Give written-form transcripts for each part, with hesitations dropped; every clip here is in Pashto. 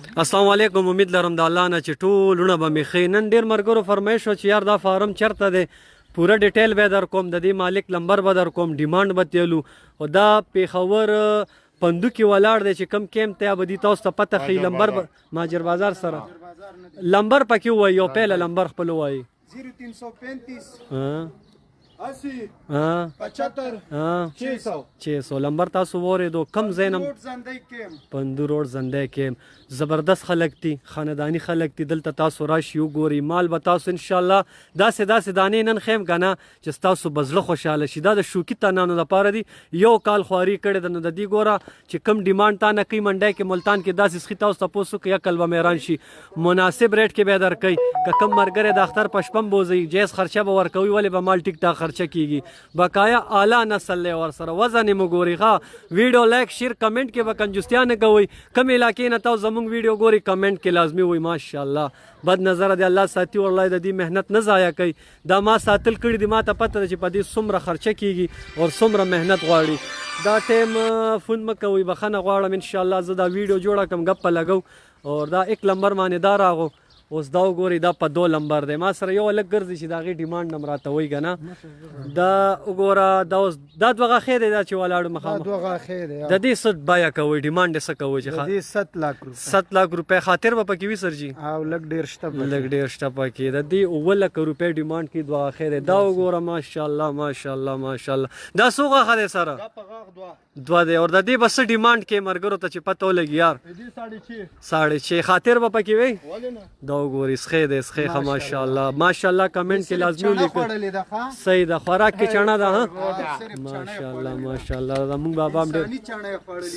السلام علیکم. امید لرم د الله نه چې ټولونه به مې ښې. نن ډېر ملګرو فرمایش و چې یار دا فارم چېرته دی، پوره ډیټیل به در کوم، د دې مالک نمبر به در کوم، ډیمانډ به تیلو. او دا پېښور پندو کې ولاړ دی چې کم کیمپ ته به دي تاسو ته پته ښي. لمبر ماجر بازار سره لمبر پکې ووایي، یو پیله لمبر خپل ووایي 0335 80 75 600 لمبر تاسو واورېدو. کم ځای نه پندو روډ زندی کیمپ. زبردست خلک دي، خانداني خلک دي. دلته تاسو راشي وګورئ. مال به تاسو انشاءالله داسې دانې نن ښیم که نه چې ستاسو به زړه خوشحاله شي. دا د شوکي تنانو لپاره دي. یو کال خواري کړې ده، نو د دې ګوره چې کم ډیمانډ تا نه کوي منډی کې ملتان کې داسې سخي تاسو تپوس وکړئ، عقل به مې حیران شي. مناسب ریټ کې به یې درکوي. که کم ملګری د اختر په شپه م بوځئ، جایز خرچه به ورکوي، ولې به مال ټیک ټاک خرچه کیږي. بقایا اعلی نسل دی ورسره. وزن یې مو ګورئ. ښه ویډیو لایک شیر کمنټ کې به کنجوستیا نه کوئ. کوم علاقې نه تاسو زموږ ویډیو ګورئ کمنټ کې لازمي وي ماشاءالله. بد نظره دی الله ساتي، والله د دې محنت نه ضایع کوي. دا ما ساتل کړي دي، ما ته پته ده چې په دې څومره خرچه کیږي او څومره محنت غواړي. دا ټایم فون مه کوئ، بخښنه غواړم. انشاءالله زه دا ویډیو جوړه کړم، ګپ په لګو. او دا 1 لمبر باندې دا راغو. اوس دا وګورئ، دا په 2 لمبر دی. ما سره یو هلک ګرځي چې د هغې ډیمانډ هم راته وایي که نه. دا وګوره، دا اوس دا 2 غاښې دی، دا چې ولاړو مخامخ 2 غاښې دی. د دې څه بیه کوئ، ډیمانډ یې څه کوئ؟ چې 7 لک روپۍ 7 لک روپۍ خاطر به پکې وي سرجي، او لږ ډېر شته لږ ډېر شته پکې. د دې 9 لک روپۍ ډیمانډ کې 2 غاښې دی. دا وګوره ماشاءالله ماشاءالله ماشاءالله. دا څو غاښه دی سره؟ 2 دی. او د دې به څه ډیمانډ کې ملګرو ته چې پته ولګي یار؟ 6.5 خاطر به پکې وي. دا وګورئ سخی دی، سخی ښه ماشاءالله ماشاءالله. کمنټ کې لازمي ولیکئ. صحیح ده، خوراک کې چڼه ده. ها ماشاءالله ماشاءالله. زموږ بابا هم ډېر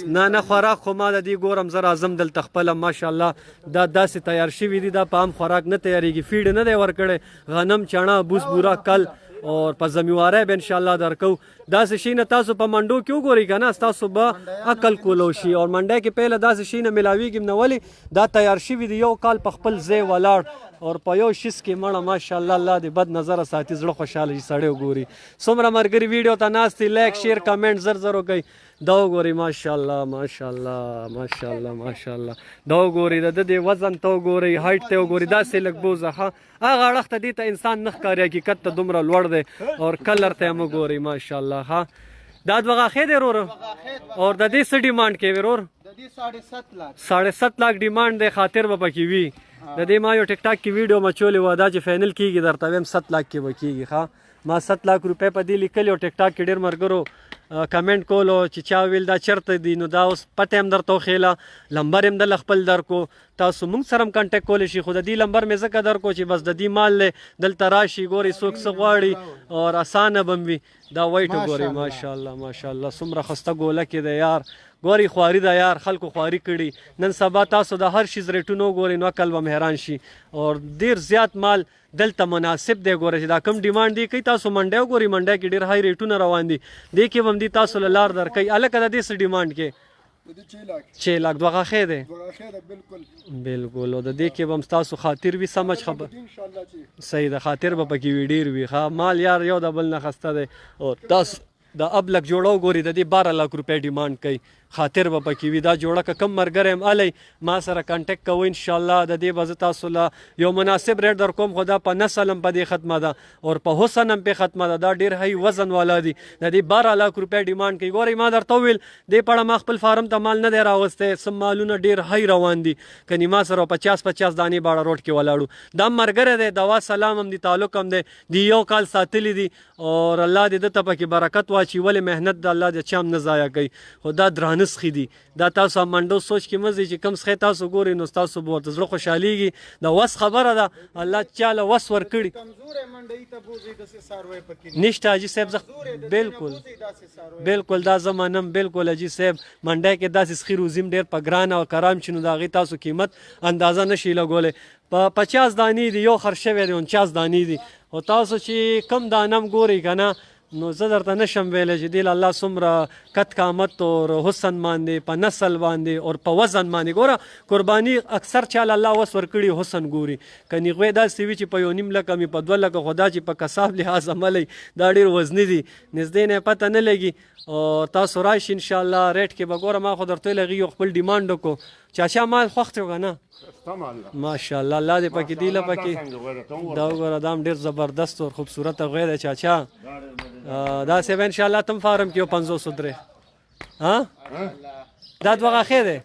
نه خوراک خو ما د دې ګورم، زه راځم دلته خپله ماشاءالله. دا داسې تیار شوي دي، دا په عام خوراک نه تیارېږي. فیډ نه دی ورکړی، غنم چڼه بوس بوره کل اور په زمیواری به انشاءالله درکو. داسې شي نه تاسو په منډو کې وګورئ که نه، ستاسو به عقل کولو شي. او منډی کې پهله داسې شي نه میلاویږي نه، ولې دا تیار شوي دي، یو کال په خپل ځای ولاړ. اور په یو شیز کې مړه ماشاءالله الله دې بد نظره ساتي، زړه خوشحاله شي سړی وګوري. څومره ملګري ویډیو ته ناست دي، لایک شیر کمنټ زر وکړئ. دا وګورئ ماشاءالله ماشاءالله ماشاءالله ماشاءالله. دا وګورئ، د دې وزن ته وګورئ، هایټ ته وګورئ، داسې لږ بوزه. ښه هغه اړخ ته دې ته انسان نه ښکاري، حقیقت ته دومره لوړ دی. او کلر ته هم وګورئ ماشاءالله. ښه دا 2 غاښې دی وروره. او د دې څه ډیمانډ کوي ورور؟ د دې 7.5 لک 7.5 لک ډیمانډ دی. خاطر به پکې وي. د دې ما یو ټیک ټاک کې ویډیو مچولې وه، دا چې فاینل کېږي درته وایم 7 لک کې به کېږي. ښه ما 7 لک روپۍ په دې لیکلي. او ټیک ټاک کې ډېر ملګرو کمنټ کولو چې چا ویل دا چېرته دي، نو دا اوس پته هم درته وښیله، لمبر هم دله خپل درکو. تاسو موږ سره هم کنټیکټ کولی شي. خو د دې لمبر مې ځکه درکو چې بس د دې مال دی، دلته راشي ګورئ څوک څه غواړي او اسانه به هم وي. دا وایټ وګورئ ماشاءالله ماشاءالله. څومره ښایسته ګوله کې دی یار. ګورئ خواري ده یار، خلکو خواري کړي. نن سبا تاسو د هر شیز ریټونه وګورئ نو عقل به م حیران شي. او ډېر زیات مال دلته مناسب دی. ګوره چې دا کم ډیمانډ دی کوي، تاسو منډی وګورئ، منډی کې ډېر های ریټونه روان دي. دې کې به هم دي تاسو له لار درکوي. هلکه د دې څه ډیمانډ کې؟ 6 لک 2 غاښې دی. بالکل. او د دې کې به هم ستاسو خاطر وي. سمجھ خبر صحیح ده، خاطر به پکې وي ډېر وي. ښه مال یار یو د بل نه ښایسته دی. او تاسو د اب لک جوړه وګورئ، د دې 12 لک روپۍ ډیمانډ کوي. خاطر به پکې وي. دا جوړه که کم ملګری هم الی ما سره کنټیکټ کوئ انشاءالله. د دې به زه تاسو له یو مناسب ریټ در کوم. خو دا په نسل هم په دې ختمه ده او په حسن هم پې ختمه ده. دا ډېر هی وزن والا دي. د دې 12 لک روپۍ ډیمانډ کوي. ګورئ ما درته وویل دې په اړه ما خپل فارم ته مال نه دی راوستی. سم مالونه ډېر هی روان دي. کني ما سره 50 دانې باړه روډ کې ولاړو. دا ملګری دی، دوا سلام هم دي، تعلق هم دی. دی یو کال ساتلی دي. او الله دې ده ته پکې برکت واچي، ولې محنت د الله د چا هم نه ضایع کوي. خو دا درانه سخي دي. دا تاسو هم منډو سوچ کې مه ځئ چې کم سخی تاسو ګورئ نو ستاسو به ورته زړه خوشحالېږي. د وس خبره ده، الله چاله وس ورکړي نشته. حاجي صاحب زه بالکل دا زه منم. بالکل حاجي صاحب منډی کې داسې سخي روزي ډېر په ګران او کرام چې نو د هغې تاسو قیمت اندازه نشي لګولی. په 50 دانې دي، یو خرڅ شوی دی 49 دانې دي. او تاسو چې کم دانه هم ګورئ که نه، نو زه درته نشم ویلی چې دې له الله څومره کت قامت اور حسن باندې، په نسل باندې اور په وزن باندې. ګوره قرباني اکثر چاله الله وس ورکړي حسن ګوري. که نیغوی داسې وي چې په 1.5 لکه مې په 2 لکه، خو دا چې په کساب لحاظ عملی دا ډېر وزني دي، نږدې نه پته نه لګي. او تاسو راشي انشاءالله. ریټ کې به ګوره ما خو درته ویل هغې یو خپل ډیمانډ وکړو چاچا مال خوښ و که نه سم الله ماشاءالله الله دې پکې دی له پکې دا وګوره دا هم ډېر زبردست او خوبصورته غوی دی چاچا داسې به انشاءالله تم فارم کې یو 500 درې ها دا دوه غاښې دی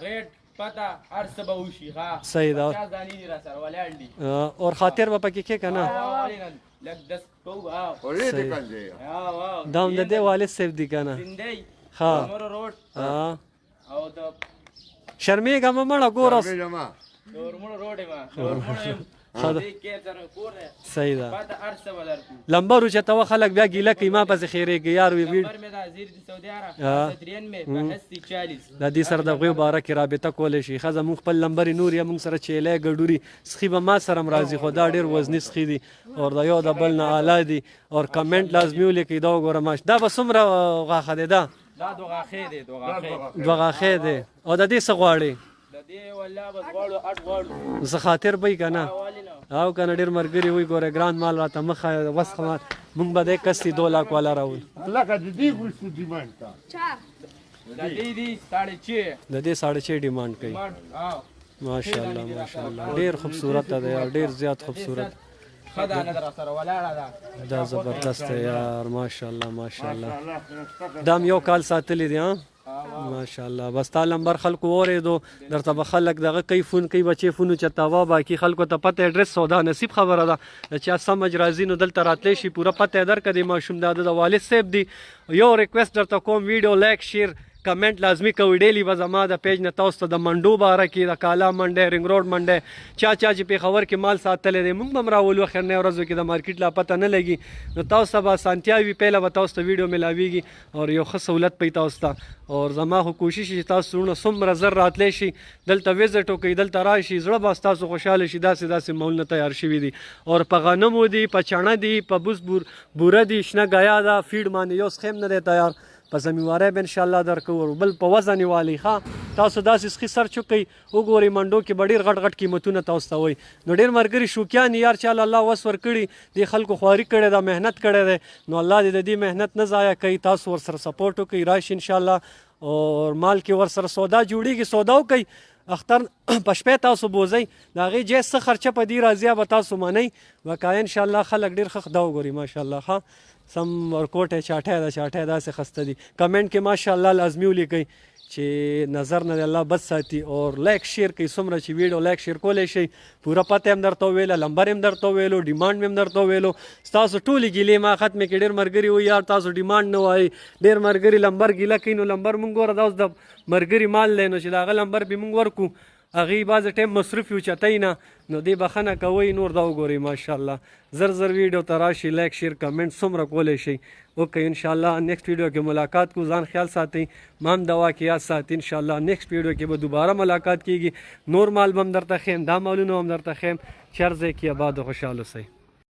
ریټ پتا هر څه به وشي ها صحیح ده 50 دانې دي را سره ولاړ دي اور خاطر به پکې کې که نه لږ دس کوو ها اورې دې کنځي دا هم د دې والد صاحب دی که نه زندهی ها مور روډ ها او د شرمېږه مه مړه ګوره دورمونو روډ ما دورمونو دې کې سره کور دی صحیح ده پتا هر څه به درکو لمبر اوچتوه خلک بیا ګیله کوي ما پسې خیرېږي یار وي نمبر مې دا 093 د دې سره د غوی باره کې رابطه کولی شي ښه زموږ خپل نمبر یې نور یې موږ سره چیلی ګډوري سخي به ما سره هم راځي خو دا ډېر وزني سخي دي او د یو د بل نه اعلی دي او کمنټ لازمي ولیکئ دا وګوره ماش دا به څومره غاښه دی دا دا دوه غاښې دی دوه غاښې دی او د دې څه غواړي د دې والله بس غواړو اټ غواړو څه خاطر به یې که نه والي نه او که نه ډېر ملګري وایي ګوره ګران مال راته مخه وسخه مال موږ به دی کسي 2 لاک والا راول لکه د دې ګوشت ډیمانډ تا د دې دي 6.5 د دې 6.5 ډیمانډ کوي ماشاءالله ماشاءالله ډېر خوبصورت دی ډېر زیات خوبصورت خدا نه در سره ولاړه ده دا زبردست دی یار ماشاءالله ماشاءالله دا هم یو کال ساتلی دی ها ماشاءالله بس تا نمبر خلکو اورېدو درته به خلک دغه کوي فون کوي بچې فون اوچتاوه باقي خلکو ته پته ایډرس سودا نصیب خبره ده د چا سمج راځي نو دلته راتلی شي پوره پته یې درکړه د ماشوم دا د والد صاحب دی یو ریکویسټ درته کوم ویډیو لایک شیر کمنټ لازمي کوئ ډیلی به زما د پیج نه تاسو ته د منډو باره کې د کالا منډی رنګ روډ منډی چا چې پېښور کې مال ساتلی دی موږ به هم راولو اخرنۍ ورځو کې د مارکیټ لا پته نه لګي نو تاسو ته به اسانتیا وي پهله به تاسو ته ویډیو میلاویږي او یو ښه سهولت پوي تاسو ته او زما خو کوشش چې تاسو زړونه څومره زر راتلی شي دلته وزټ وکړئ دلته راشي زړه به ستاسو خوشحاله شي داسې مالونه تیار شوي دي او په غنمو دي په چڼه دي په بوس بوره دي شنه ګیا ده فیډ باندې یو سخیم نه دی تیار په زمیواری به انشاءالله درکو بل په وزن یې والي ښه تاسو داسې سخي سرچ وکئ وګورئ منډو کې به ډېر غټ غټ قیمتونه تاسو ته وایي نو ډېر ملګري شوقیان یار چاله الله وس ورکړي دې خلکو خواري کړې ده محنت کړی دی نو الله دې د دې محنت نه ضایع کوي تاسو ورسره سپورټ وکئ راشي انشاءالله او مال کې ورسره سودا جوړیږي سودا وکئ اختر په شپې تاسو بوځئ د هغې جایز څه خرچه په دې راځي به تاسو منئ وقایه انشاءالله خلک ډېر ښه دا وګوري ماشاءالله ښه سم ورکوټی چاټی ده چاټی داسې خسته دي کمنټ کې ماشاءالله لازمي ولیکئ چې نظر نه الله بد ساتي او لایک شیر کوي څومره چې ویډیو لایک شیر کولی شئ پوره پته هم درته وویله لمبر هم درته وویلو ډیمانډ مې هم درته وویلو ستاسو ټولې ګیلې ما ختمې کړې ډېر ملګري وایي یار تاسو ډیمانډ نه وایي ډېر ملګري لمبر ګیله کوي نو لمبر مونږ ګوره دا اوس د ملګري مال دی نو چې د هغه لمبر به مونږ ورکو هغې بعضې ټایم مصروف یو چتی نه نو دې بخښنه کوئ نور دا وګورئ ماشاءالله زر ویډیو ته راشي لایک شیر کمنټ څومره کولی شئ اوکې انشاءالله نیکسټ ویډیو کې ملاقات کو ځان خیال ساتئ ما هم دوا کې یاد ساتئ انشاءالله نیکسټ ویډیو کې به دوباره ملاقات کیږي نور مال به هم درته ښیم دا مالونه هم درته ښیم چې هر ځای کې آباد او خوشحال اوسئ